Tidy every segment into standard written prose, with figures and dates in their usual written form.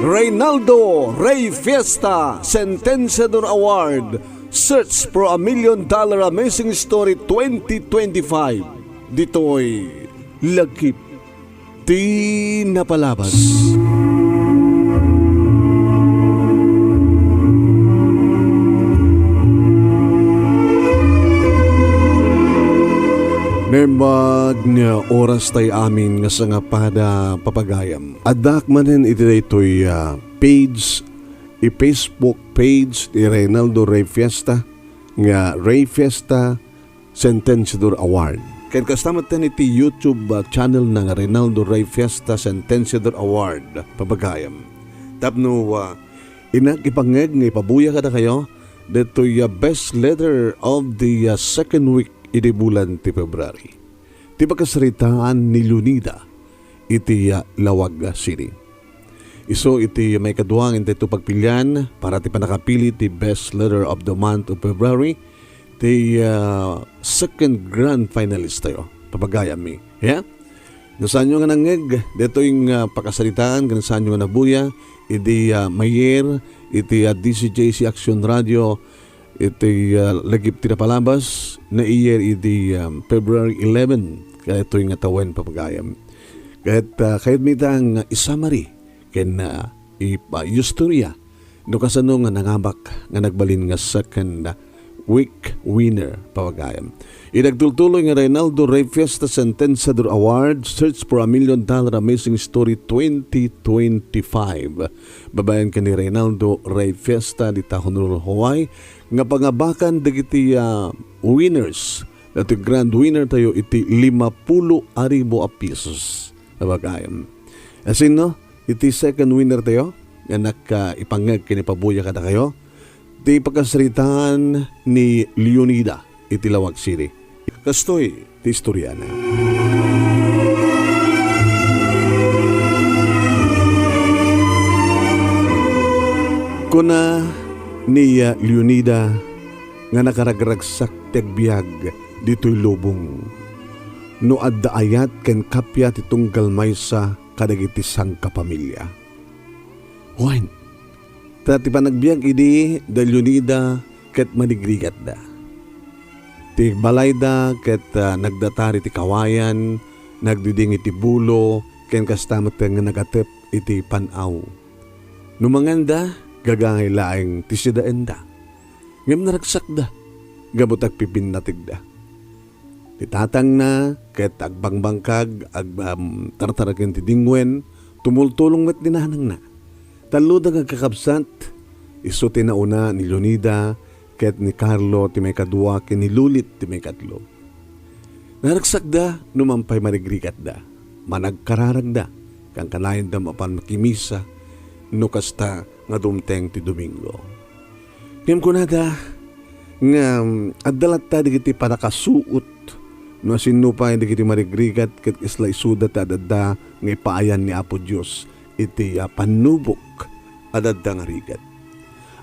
Reynaldo Rey Fiesta Sentenciador Award. Search for a $1 Million Amazing Story 2025. Dito'y Lagip Di Napalabas. Nembag nga oras tay amin nga sa nga pada papagayam. Adak manen iti daytoy page, i-Facebook page ni Reynaldo Rey Fiesta nga Rey Fiesta Sentenciador Award. Kaya kastamatan iti YouTube channel ng Reynaldo Rey Fiesta Sentenciador Award papagayam. Tapno inag-ipangeg nga ipabuya kada kayo dito'y best letter of the second week iti bulan ti February. Ti pagkasaritaan ni Leonida iti Lawag City. Iso iti may kaduang iti ito pagpilian para ti panakapili ti best letter of the month of February. Ti second grand finalist tayo. Papagayam mi. Yeah? Nasaan nyo nga nangeg, dito yung pakasaritaan, nasaan nyo nga nabuya, iti Mayer, iti DCJC Action Radio, iti Lagip Ti Napalabas na iyer iti February 11 kaya ito yung atawen papagayam kahit mitang isamari ken istorya no kasano nga nangabak nga nagbalin nga second week winner papagayam. Idagtultuloy nga Reynaldo Rey Fiesta Sentenciador Award Search for a $1 Million Amazing Story 2025. Babayan ka ni Reynaldo Rey Fiesta di Honolulu, Hawaii nga pangabakan dagiti winners. Iti grand winner tayo iti 50,000 pesos. Babagayam. Asin no, iti second winner tayo nga ipangag kinipabuya kada kayo. Di pagkasaritaan ni Leonida iti Lawag City. Kastoy ti istoryana. Kuna ni Leonida nga nakaragragsak tagbiag dito'y lubong. No adda ayat ken kapya ti tunggal maysa kadagiti sang kapamilya. Wine. Tati panagbiag idi da Leonida ket manigrigat da. Ti balay da ket nagdatari ti kawayan, nagdiding iti bulo, ken kastamat nga nagatep iti panaw. Numanganda, gagangay laeng ti sidaan da. Ngam naragsak da, gabutak pipinatig da. Titatang na, ket agbangbangkag, tartarakin ti dingwen, tumultulong met dinanang na. Taludag ang kakabsat, iso tinauna ni Leonida, ket ni Carlo ti may kadua, ken ni Lulit ti may katlo. Naragsak da, numampay marigrigat da, managkararag da, kang kanayan da mapan makimisa, nukasta nga dumteng ti Domingo. Ngam ko na da, nga adalat ta digiti panakasuot, no sinupay digiti marigrigat, ket isla isudat adada nga ipaayan ni Apo Diyos, iti panubok adada nga rigat.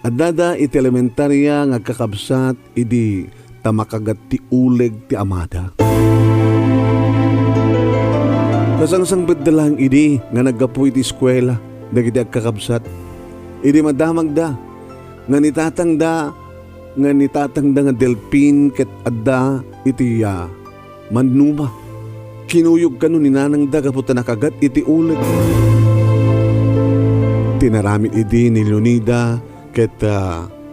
Adada iti elementarya nga kakabsat idi tamakagat ti uleg ti amada. Kasangsang beddalang idi nga naggapu iti eskwela dagiti agkakabsat. Idi madamag da nga nitatang da nga delpin ket adda iti manuma. Kinuyog kanu ni nanang da kaputa nakagat iti uleg. Tinaramit idi ni Leonida ket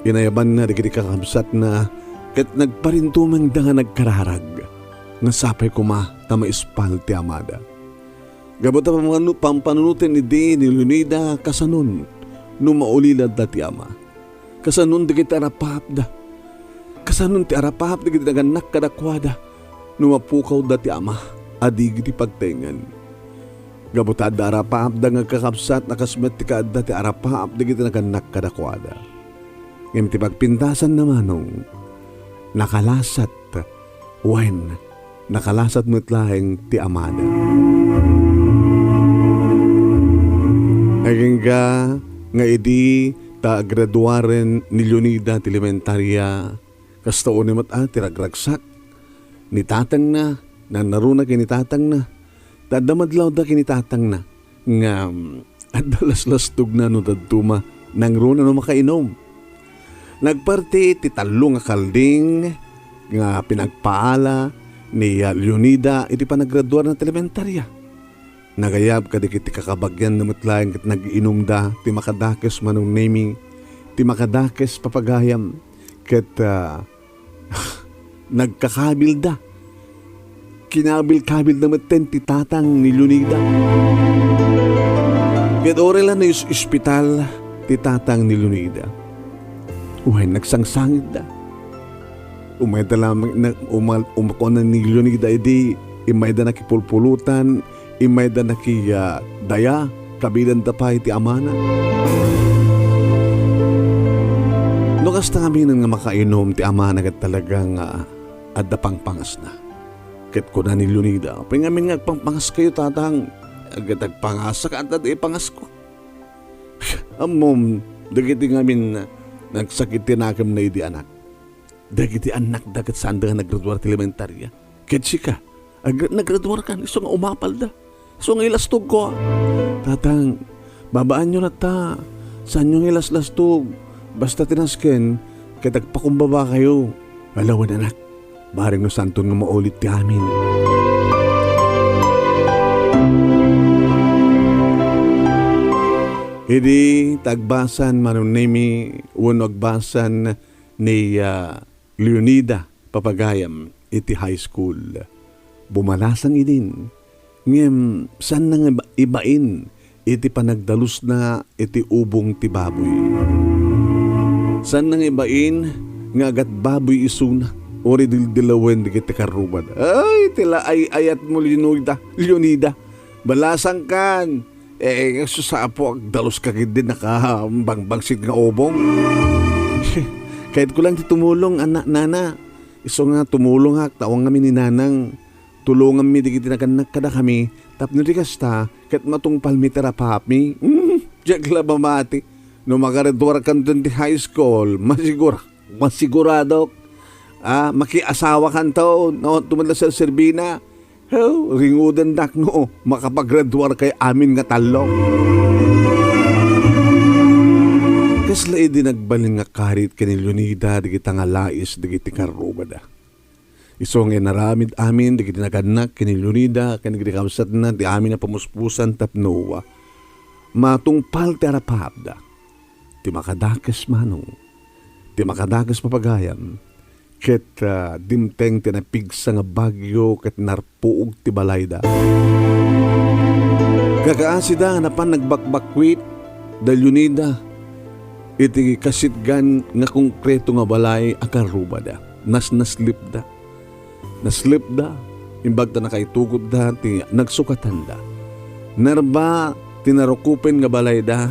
inayaban na digiti kakabsat na ket nagparintumang da nga nagkararag nga sapay kuma tama ispal ti amada. Gabot na pampanunutin idi ni Leonida kasanon no maulilad da ti ama. Kasanon digiti arapahap da. Kasanon ti arapahap digiti naganak kadakwada no mapukaw da ti ama adi giti pagtengan. Gabutad da arapahap da nga kakabsat nakasmet ti kaadda ti arapahap digiti naganak kadakwada. Ngem ti pagpintasan namanong nakalasat when nakalasat mo't ti amada. Aging nga idi ta graduaren ni Leonida ti elementarya kastaon ni mat ti ragragsak ni tatang na naruna kini tatang na tadamadlaw da kini tatang na nga At dalas-lastog na no tadtuma nang runa no makainom. Nagparti ti talo nga kalding nga pinagpaala ni Leonida iti panagraduar na elementarya. Nagayab kadikiti kakabagyan na mutlayan kat nag-inom da ti makadakes manong naming ti makadakes papagayam kat nagkakabil da. Kinabil-kabil na maten ti tatang ni Leonida. Kat orela na yung ospital ti tatang ni Leonida. Uhay nagsangsangit da. Umay da lamang umakon na ni Leonida edi imay da nakipulpulutan, imay da daya kabilan da pa iti amana. Lukas na kami nga makainom ti amana kat talagang adda pangpangas na. Kat ko na ni Leonida, pingamin nga pangpangas kayo tatang, agad agpangasa ka at ipangas ko. Amom, dagiti ngamin nagsakit tinakam na idi anak. Dagiti anak dagat saan da nga naggraduar ti elementarya. Kat sika, naggraduar ka, iso nga umapal da. Iso nga ilastog ko. Tatang, babaan nyo na ta. Saan nyo ilas-lastog? Basta tinasken, kat agpakumbaba kayo. Alawan anak. Baring no santon nga maulit ti amin. Idi tagbasan manunemi wano agbasan ni Leonida papagayam iti high school. Bumalasang idin. Ngem san nang ibain iti panagdalus na iti ubong ti baboy. San nang ibain nga agat baboy isuna. Ori dildilawen di kita karuban. Ay, tila ay ayat mo Leonida. Balasang kan. Susapo ang dalos ka din nakabangbangsit nga obong. Kahit ko lang ti tumulong, anak, nana. Iso nga tumulong tawang kami ni nanang. Tulungan mi di kita nakanak kada kami. Tapno di kasta, kahit matungpal mi terapami. Diyak laba mati. No makaredwar kan dun ti high school, masigurado. Makiasawa kan to, no, tumadla sa Serbina. Ringudan dak no, makapagraduar kay amin nga talong. Kasla di nagbalin nga karit kani Leonida, di kita nga lais, di kita karubada. Isong naramid amin, di kita naganak kani Leonida, kani kita kamsat na, di amin na pamuspusan tapnowa. Matungpal ti arapabda, ti makadakas manong, ti makadakas papagayam, ket dimteng tinapigsa nga bagyo ket narpuog ti balayda. Kakaasida napan nagbakbakwit da Leonida iti kasitgan nga konkreto nga balay akarubada. Naslip da imbag ta nakaitugod da ti nagsukatan da. Narba tinarukupen nga balayda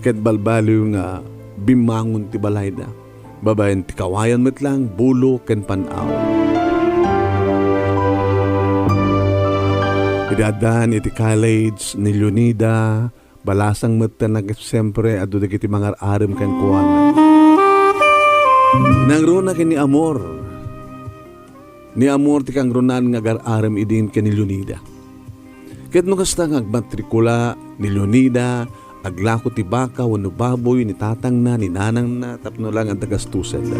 ket balbaliw nga bimangon ti balayda. Babayan ti kawayan met lang, bulo ken panaw. Idadan iti college ni Leonida, balasang met siyempre adu dagiti mga aram ken kuwan. Nangruna ken ni Amor. Ni Amor ti kang runan nga aram idin ken ni Leonida. Ket no kasta nga agmatrikula ni Leonida, aglako ti baka wano baboy ni tatang na ni nanang na tapno lang ang tagastusan da.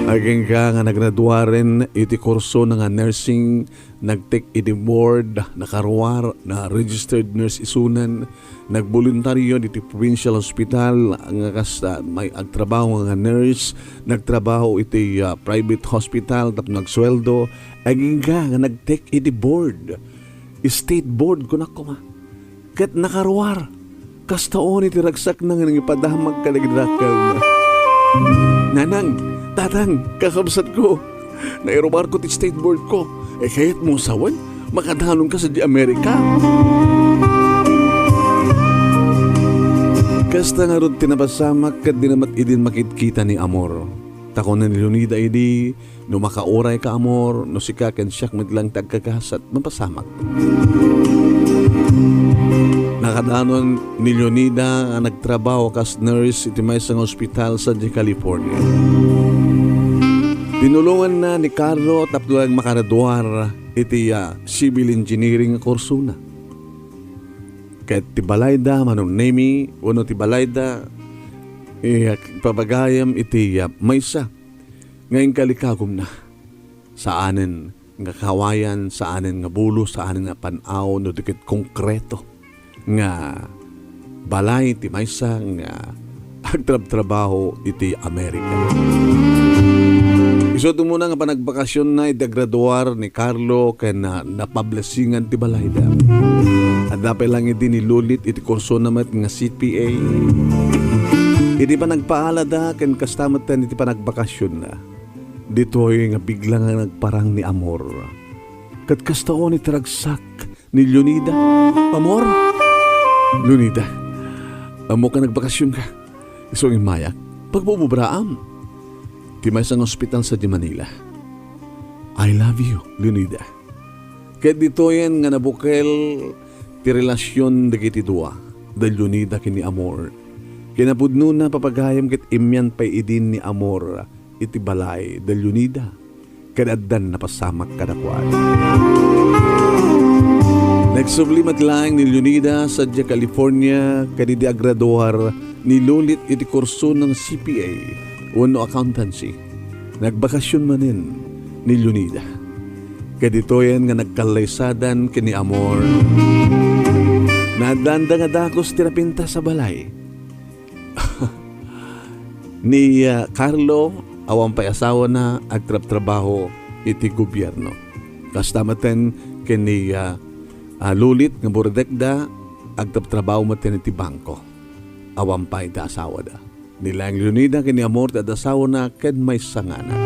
Aging ka nga nagraduaren iti kurso na nga nursing, nagtek iti board, nakaruar na registered nurse isunan, nagboluntaryo iti provincial hospital nga kasta may agtrabaho nga nurse, nagtrabaho iti private hospital tapno nagsweldo. Aging ka nga nagtek iti board, state board ko na kuma. Kat nakaruar, kastaon iti ragsak na nga nang ipadamag kalagdakal na. Nanang, tatang, kakabsat ko, nairubar ko ti state board ko, kahit mo sawan, makadalong ka sa di Amerika. Kasta nga ron tinabasamak kat dinamat idin makitkita ni Amor. Tako na ni Leonida idi, no makauray ka Amor, no sika ken siyak medlang tagkakasat, mapasamak. Nakadanon ni Leonida ang nagtrabaho kas nurse iti may isang ospital sa California. Tinulungan na ni Carlo tapos lang makaraduar iti civil engineering kurso na. Ket ti balayda manong nemi uno ti balayda pabagayam iti maysa ngayon kalikagom na sa anen nga kawayan, sa anen nga bulo, sa anen nga panaw no dikit konkreto nga balay ti maysa nga agtrab-trabaho iti Amerika. Iso muna nga panagbakasyon na idagraduar ni Carlo kaya napablesingan ti balayda. At dapat lang iti nilulit iti kurso naman nga CPA. Iti pa nagpaalada kaya kastamatan iti panagbakasyon na. Dito'y nga bigla nga nagparang ni Amor. Kat kastaon iti ragsak ni Leonida. Amor? Leonida, amo ka nagbakasyon ka. Iso yung mayak, pagbububraam. Ti may isang ospital sa di Manila. I love you, Leonida. Kaya dito yan nga nabukel ti relasyon da kiti dua, da Leonida kini Amor. Kinapudno na papagayam kit imyan pa'y idin ni Amor iti balay da Leonida. Kadaddan na pasamak kadakwad. Nagsublimat lang ni Leonida sa California kadidi agraduar ni lulit iti kurso ng CPA uno accountancy. Nagbakasyon manin ni Leonida. Kadito yan nga nagkalaysadan kini Amor. Nadanda nga dakos tirapinta sa balay. Ni Carlo, awang pa'y asawa na agtrab-trabaho iti gobyerno. Kastamatan kini lulit nga buradekda agtrab-trabaho matin iti bangko. Awang pa'y da asawa da. Nilang Leonida kini Amor at asawa na ken may sangana.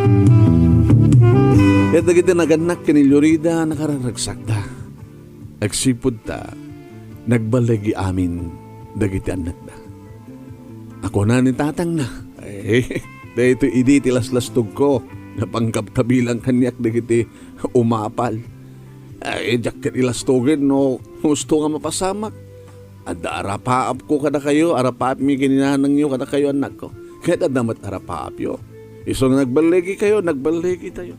At nagiti naganak kini Leonida nakararagsak da. Agsipod ta, nagbalagi amin dagiti anak da. Ako na ni tatang na. Dahito idi tilas-lastog ko na pangkabkabilang kanyak dagiti umapal. Diyak ilastogin no gusto nga mapasamak. Ada arapaap ko kada kayo, arapaap mi kininanang nyo kada kayo anak ko. Kaya damat arapaap yo. Isong nagbalegi kayo, nagbalegi tayo.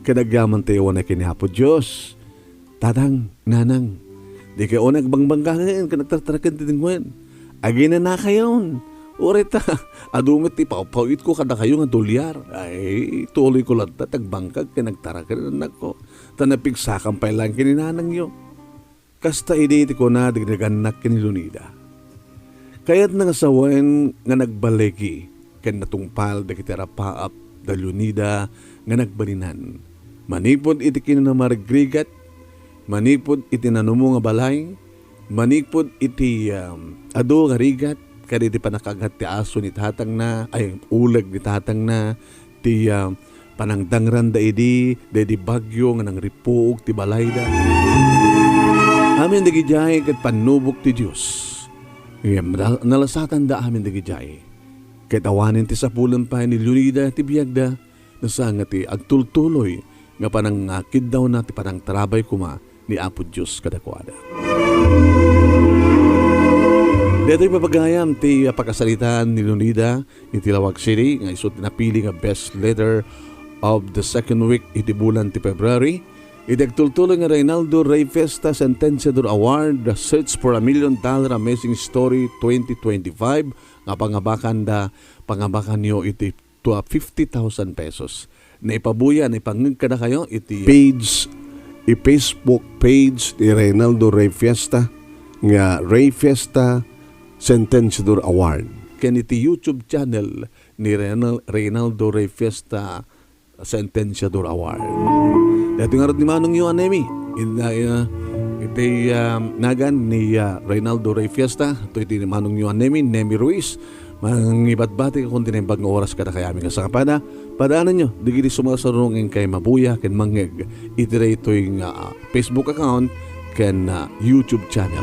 Kadagyaman tayo na kinihapo Diyos. Tatang, nanang, di kayo nagbangbanggangan, kanagtartarakan titingwen. Agina na kayo. Urita, adumit ipapawit ko kada kayo nga dolyar. Ay, tuloy ko lang tagbangkag, kanagtarakan anak ko. Tanapigsakan pa lang kininanang nyo. Kasta iditi ko na dignaganak kin Leonida. Kaya't nangasawain nga nagbalegi ken natungpal dagiti rapaap da Leonida nga nagbalinan. Manipod iti kinanamarigrigat, manipod iti nanumo nga balay, manipod iti ado nga rigat, kaya iti panakagat ti aso ni tatang na, ay ulag ni tatang na, ti panangdangran da idi bagyo nga nang ripuog ti balay da. Amin digijay kat panubok ti Diyos. Nalasatan da amin digijay. Kat awanin ti sapulan pa ni Leonida ti biyagda na sa nga ti agtultuloy nga panangakid daw na ti panang tarabay kuma ni Apo Diyos kadakwada. Dito'y papagayam ti pakasalitaan ni Leonida ni Tilawag City nga isot napili nga best letter of the second week iti bulan ti February. Idagtultuloy nga Reynaldo Rey Fiesta Sentenciador Award, The Search for $1 Million Amazing Story 2025 nga pangabakan nyo iti 50,000 pesos. Na ipabuya, na ipangag ka na kayo iti page, Facebook page ni Reynaldo Rey Fiesta nga Rey Fiesta Sentenciador Award. Ken iti YouTube channel ni Reynaldo Rey Fiesta Sentenciador Award. Dati nga rin ni Manong yung anemi. Iti nagan ni Reynaldo Rey Fiesta. Ito iti ni Manong yung anemi, Nemi Ruiz. Mangibat-bati kung tinembag ng oras kada kaya aming kasakapada. Padaanan nyo, digili sumasarungin kay Mabuya, ken Mangeg. Iti rin ito yung Facebook account, ken YouTube channel.